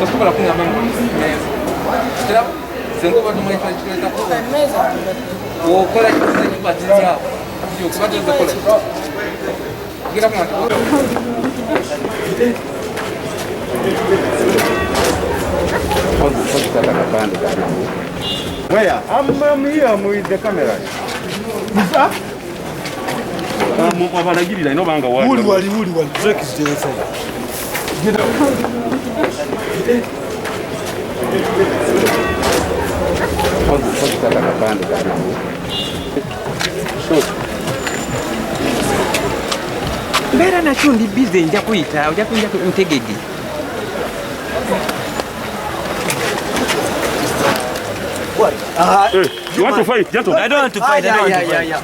tosobola kunyamba mumeza kirabo senga obadde kireetako okola kinyumba zizaawo okubadde ozakola girako Where? I'm here with the camera. Abalagirira ino banga wali break is the side. Get up. Mbera nakyo ndi bize nja kuyita ojja kunja ntegege. What? You want to fight, gentlemen? I don't want to fight. Yeah.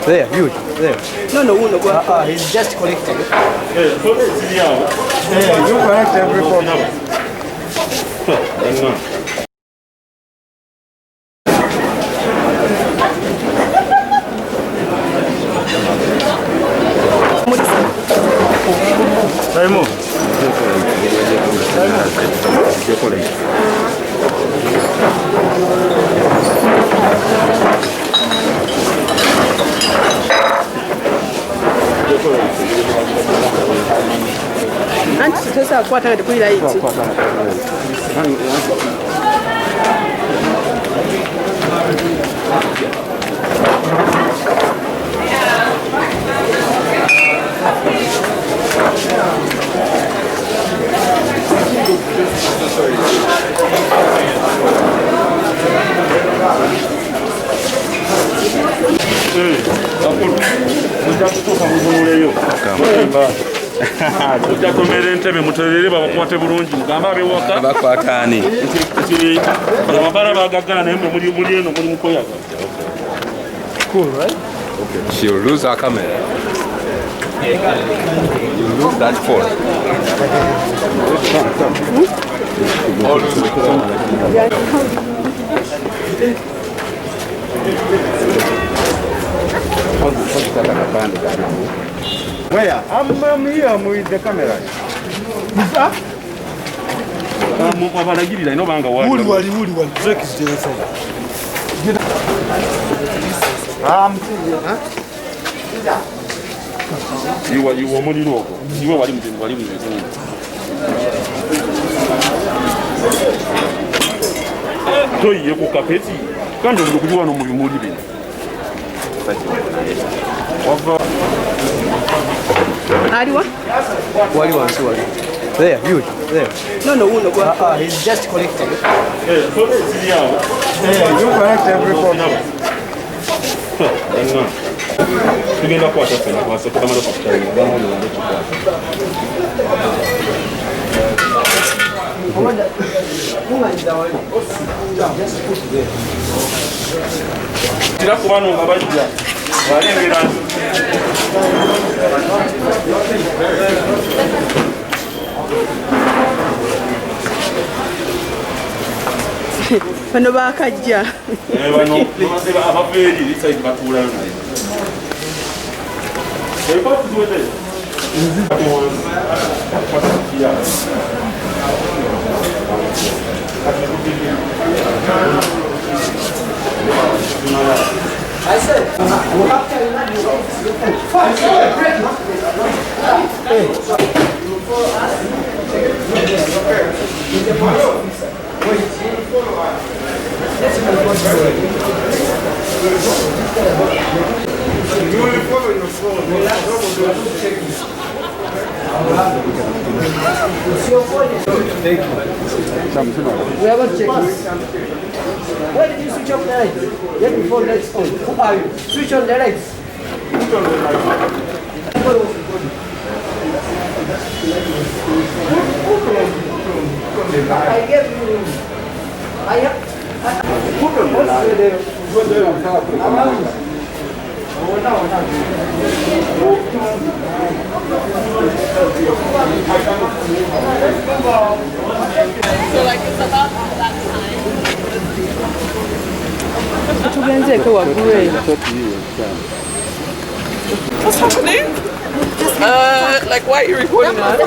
There, huge. There. No. He's just collecting. You collect every corner. Simon. Anti sasa kuata ngati kuira iti. Tujakomera entebe muterere babakwate bulungi mugamba abewaka Bakwatani. ababala bagaggala naye muli eno muli mukoyaga. Cool, right? Okay. She'll lose her camera. You lose that phone. Where? I'm here with the camera. Abalagirira ino banga wali break is the side. Get you omuliro ogwo iwe wali muzungu toyiye ku kapeti kandi oli kuli wano mu bimuli bino Aliwa? Wali. There, huge. There. No. He's just collecting. You collect every corner. tugenda kukwata fena kwasa tukamala okukutayira bamuno wano tira kubano nga bajja balengera bano bakajja bano abafeeri lisaidi batuulayo naye I said, we haven't checked this. Why did you switch off the lights? Let me phone lights on. Who are you? Switch on the lights. Switch on the lights. I gave you. I have. Put on the lights. Tugenzeeko waggulu eyo. What's happening? Like, why are you recording us?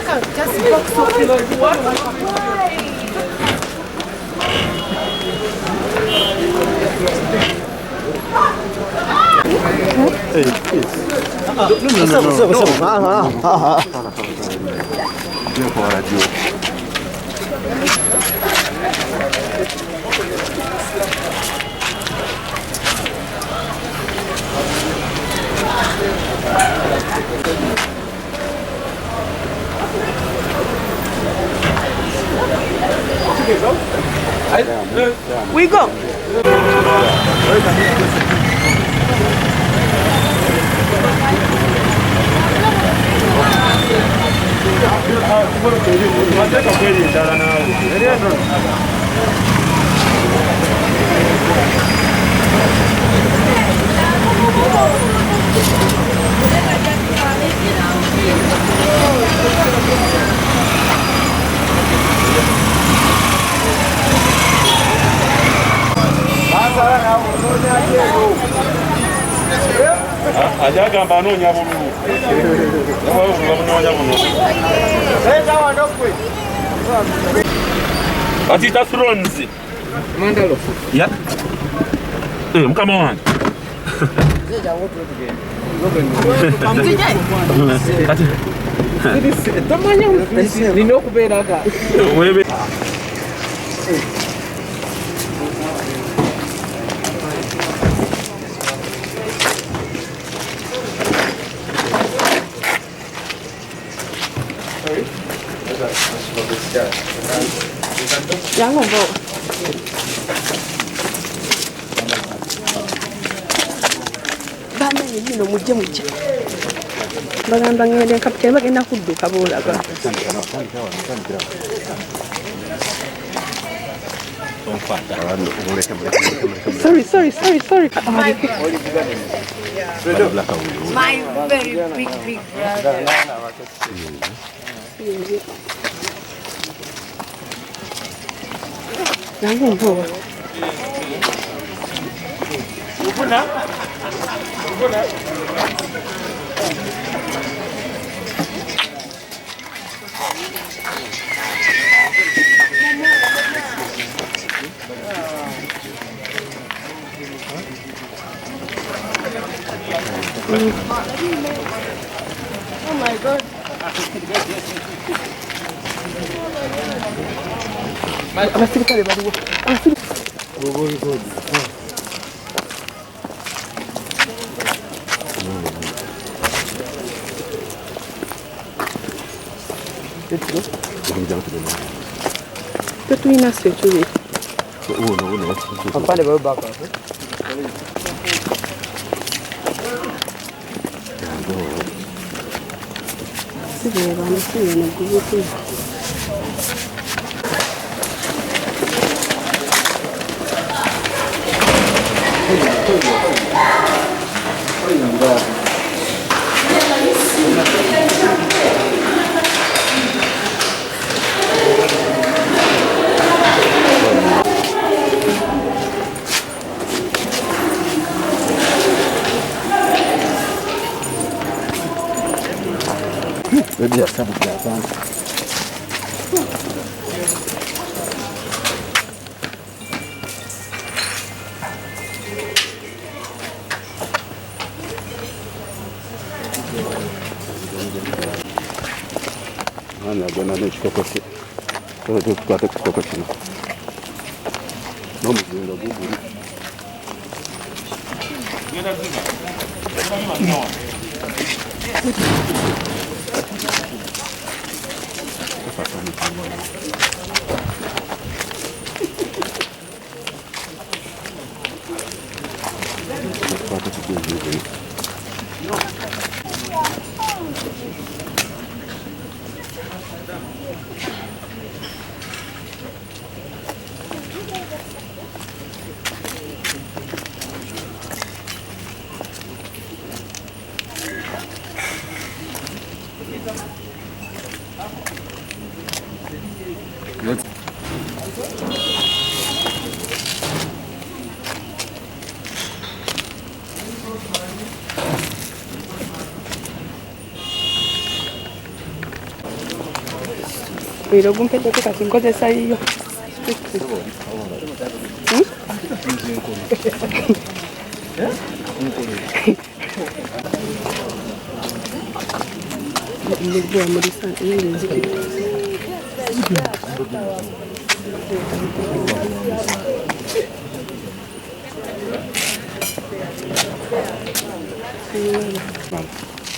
We go. Ajagamba anoonya bululu. Bamunoonya bululu. Bakiyita Thrones. Mandalo. Ya. Mukama wange. Tomanya nina okubeera nga Webe. Yangu mbo. Bana nyino mujje. Bagamba ngende kapiteni bagenda kudduka boolaba. Sorry. My very big brother. Yangu mbo. Oh my God. Abasirikale baliwo. Tetulina ffe tuli. apande babaka. Sibeebana siyena gubutu. Baby, ya sabu ya sana. Ana gana ne chikokosi. Kwa hiyo tukate chikokosi. Nomu zinga gugu. Pero gumpete que casi encontré ahí yo.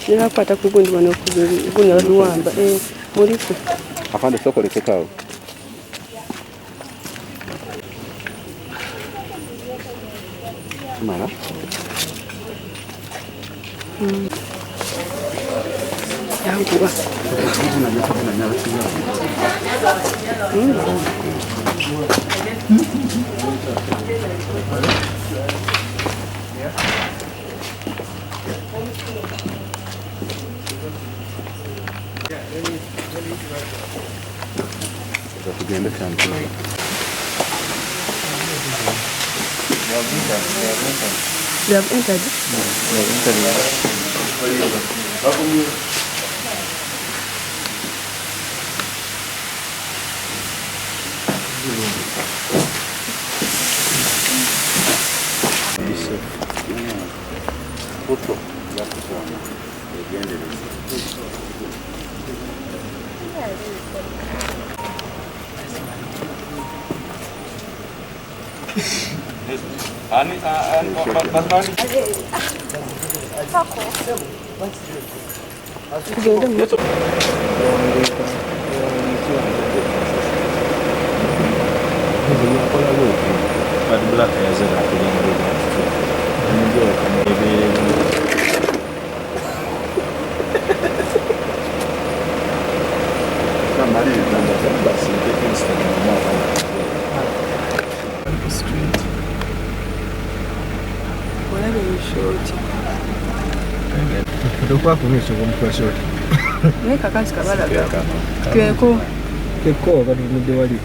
Ninakwata kugundi bano kugunya luwamba muliku afande soko lekekao mara yanguwa tugende cyane You have entered? Dokwa kumisha kumukwa shoti. Neka kazi kabala gako. Keko. Keko bali mudde wali.